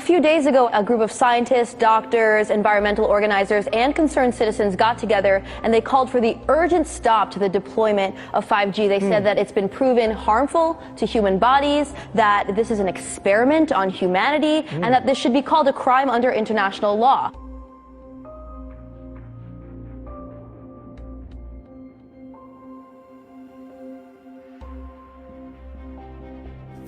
few days ago, a group of scientists, doctors, environmental organizers, and concerned citizens got together and they called for the urgent stop to the deployment of 5G. They said that it's been proven harmful to human bodies, that this is an experiment on humanity, and that this should be called a crime under international law.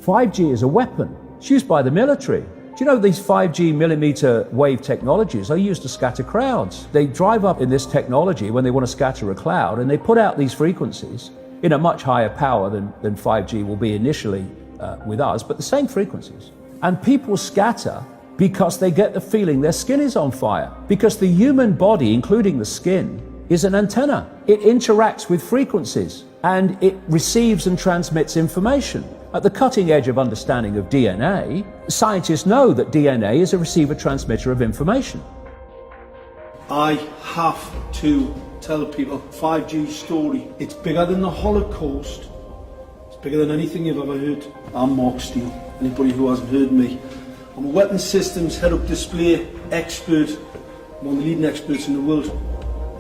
"5G is a weapon. It's used by the military. Do you know these 5G millimeter wave technologies are used to scatter crowds? They drive up in this technology when they want to scatter a cloud, and they put out these frequencies in a much higher power than 5G will be initially with us, but the same frequencies. And people scatter because they get the feeling their skin is on fire. Because the human body, including the skin, is an antenna. It interacts with frequencies and it receives and transmits information. At the cutting edge of understanding of DNA, scientists know that DNA is a receiver-transmitter of information. I have to tell people 5G story. It's bigger than the Holocaust. It's bigger than anything you've ever heard. I'm Mark Steele. Anybody who hasn't heard me. I'm a weapons systems head-up display expert. I'm one of the leading experts in the world.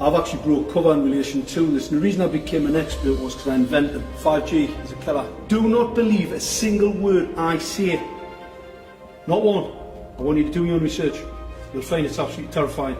I've actually broke cover in relation to this, and the reason I became an expert was because I invented 5G as a killer. Do not believe a single word I say. Not one. I want you to do your own research. You'll find it's absolutely terrifying.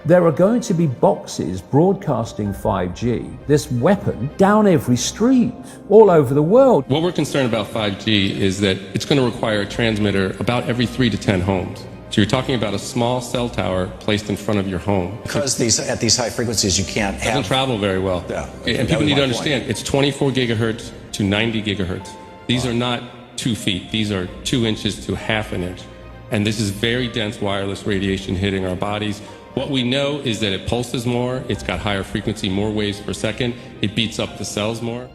There are going to be boxes broadcasting 5G, this weapon, down every street, all over the world. What we're concerned about 5G is that it's going to require a transmitter about every 3 to 10 homes. So you're talking about a small cell tower placed in front of your home. Because at these high frequencies you can't have... It doesn't travel very well. Yeah. And people need to understand, it's 24 gigahertz to 90 gigahertz. These are not 2 feet. These are 2 inches to half an inch. And this is very dense wireless radiation hitting our bodies. What we know is that it pulses more, it's got higher frequency, more waves per second, it beats up the cells more.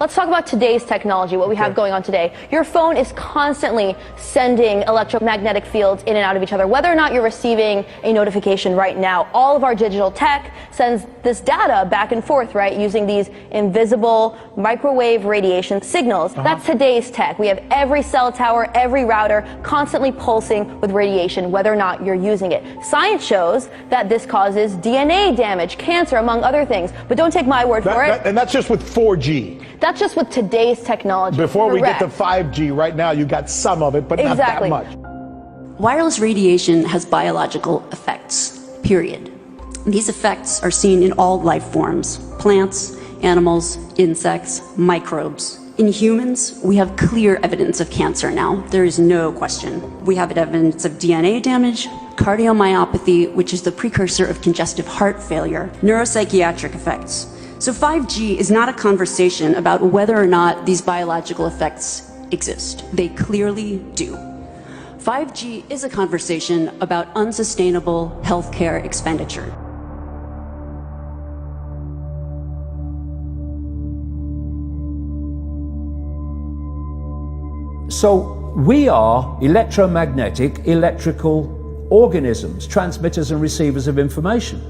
Let's talk about today's technology, what we have going on today. Your phone is constantly sending electromagnetic fields in and out of each other. Whether or not you're receiving a notification right now, all of our digital tech sends this data back and forth, right, using these invisible microwave radiation signals. That's today's tech. We have every cell tower, every router constantly pulsing with radiation, whether or not you're using it. Science shows that this causes DNA damage, cancer, among other things. But don't take my word for it. And that's just with 4G. That's just with today's technology. Before we get to 5G, right now you got some of it, but not that much. Wireless radiation has biological effects, period. These effects are seen in all life forms: plants, animals, insects, microbes. In humans, we have clear evidence of cancer now. There is no question. We have evidence of DNA damage, cardiomyopathy, which is the precursor of congestive heart failure, neuropsychiatric effects. So 5G is not a conversation about whether or not these biological effects exist. They clearly do. 5G is a conversation about unsustainable healthcare expenditure. So we are electromagnetic, electrical organisms, transmitters and receivers of information.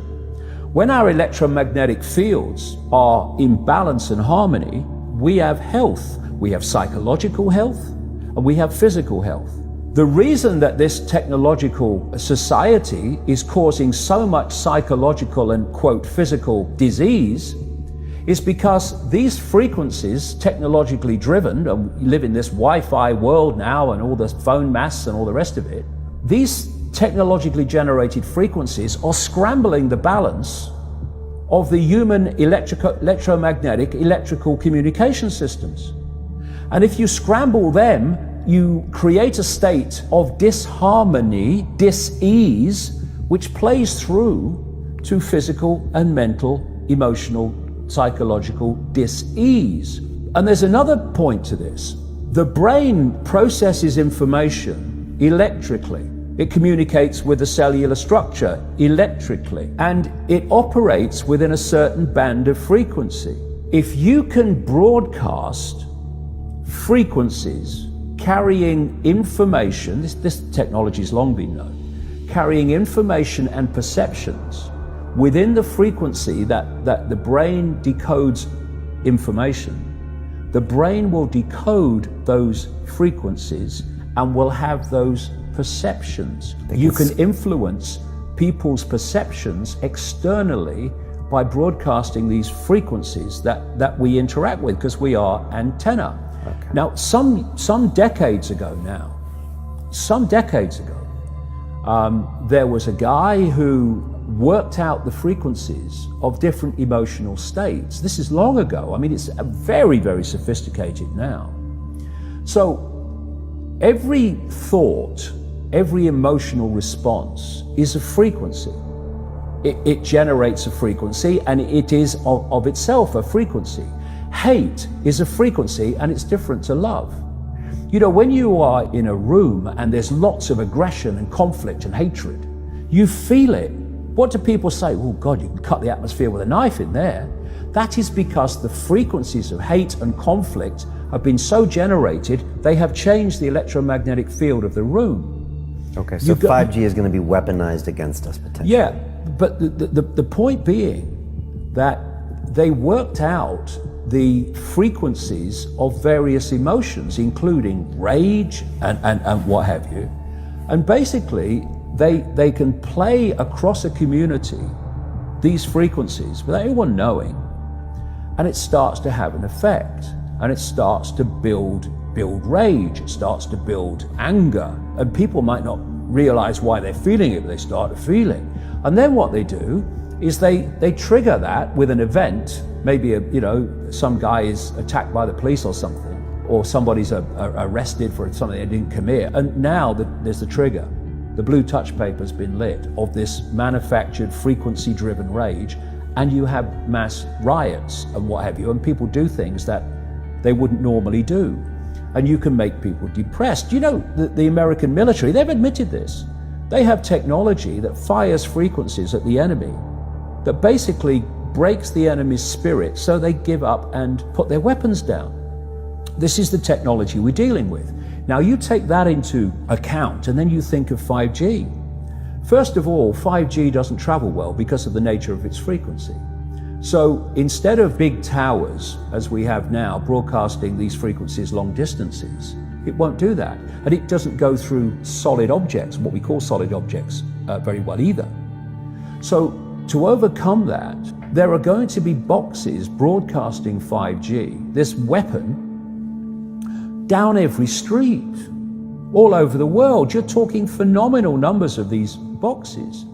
When our electromagnetic fields are in balance and harmony, we have health. We have psychological health and we have physical health. The reason that this technological society is causing so much psychological and, quote, physical disease is because these frequencies, technologically driven, and we live in this Wi-Fi world now and all the phone masts and all the rest of it, these technologically generated frequencies are scrambling the balance of the human electromagnetic electrical communication systems. And if you scramble them, you create a state of disharmony, dis-ease, which plays through to physical and mental, emotional, psychological dis-ease. And there's another point to this. The brain processes information electrically. It communicates with the cellular structure electrically, and it operates within a certain band of frequency. If you can broadcast frequencies carrying information, this technology has long been known, carrying information and perceptions within the frequency that the brain decodes information, the brain will decode those frequencies and will have those perceptions. You can influence people's perceptions externally by broadcasting these frequencies that we interact with, because we are antenna. Okay. Now, some decades ago there was a guy who worked out the frequencies of different emotional states. This is long ago. I mean, it's very, very sophisticated now. So every thought, every emotional response is a frequency. It generates a frequency, and it is of itself a frequency. Hate is a frequency, and it's different to love. You know, when you are in a room and there's lots of aggression and conflict and hatred, you feel it. What do people say? Oh God, you can cut the atmosphere with a knife in there. That is because the frequencies of hate and conflict have been so generated, they have changed the electromagnetic field of the room. Okay, so 5G is going to be weaponized against us potentially. Yeah, but the point being that they worked out the frequencies of various emotions, including rage and what have you. And basically, they can play across a community these frequencies without anyone knowing, and it starts to have an effect, and it starts to build rage, it starts to build anger, and people might not realize why they're feeling it, but they start to feeling. And then what they do is they trigger that with an event. Maybe some guy is attacked by the police or something, or somebody's arrested for something they didn't commit, and now there's the trigger. The blue touch paper's been lit of this manufactured frequency-driven rage, and you have mass riots and what have you, and people do things that they wouldn't normally do. And you can make people depressed. You know, the American military, they've admitted this. They have technology that fires frequencies at the enemy that basically breaks the enemy's spirit, so they give up and put their weapons down. This is the technology we're dealing with. Now you take that into account and then you think of 5G. First of all, 5G doesn't travel well because of the nature of its frequency. So instead of big towers, as we have now, broadcasting these frequencies long distances, it won't do that. And it doesn't go through solid objects, what we call solid objects, very well either. So to overcome that, there are going to be boxes broadcasting 5G, this weapon, down every street, all over the world. You're talking phenomenal numbers of these boxes,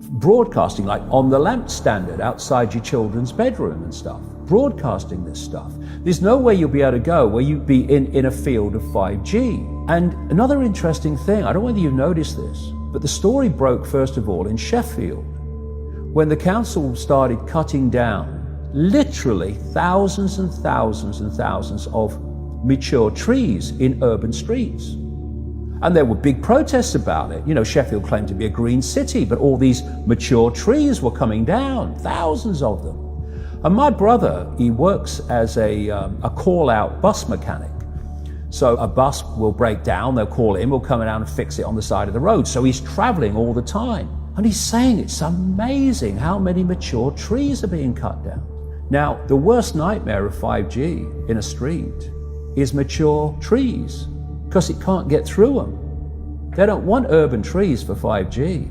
broadcasting like on the lamp standard outside your children's bedroom and stuff, broadcasting this stuff. There's nowhere you'll be able to go where you'd be in a field of 5G. And another interesting thing, I don't know whether you've noticed this, but the story broke first of all in Sheffield, when the council started cutting down literally thousands and thousands and thousands of mature trees in urban streets. And there were big protests about it. You know, Sheffield claimed to be a green city, but all these mature trees were coming down, thousands of them. And my brother, he works as a call-out bus mechanic. So a bus will break down, they'll call him, he'll come down and fix it on the side of the road. So he's traveling all the time. And he's saying it's amazing how many mature trees are being cut down. Now, the worst nightmare of 5G in a street is mature trees, because it can't get through them. They don't want urban trees for 5G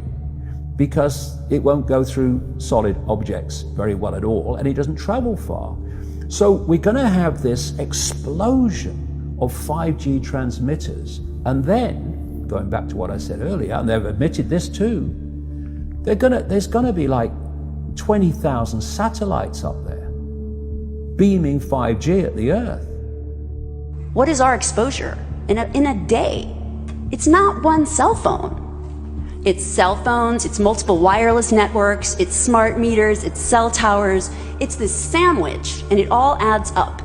because it won't go through solid objects very well at all, and it doesn't travel far. So we're going to have this explosion of 5G transmitters, and then, going back to what I said earlier, and they've admitted this too, there's going to be like 20,000 satellites up there beaming 5G at the Earth. What is our exposure in a day? It's not one cell phone. It's cell phones, it's multiple wireless networks, it's smart meters, it's cell towers. It's this sandwich, and it all adds up.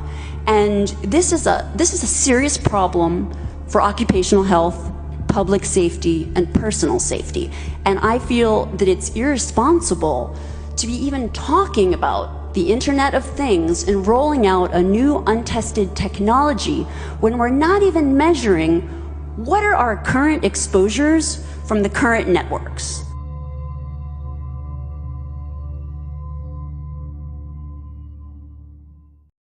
And this is a serious problem for occupational health, public safety, and personal safety. And I feel that it's irresponsible to be even talking about the Internet of Things and rolling out a new untested technology when we're not even measuring what are our current exposures from the current networks.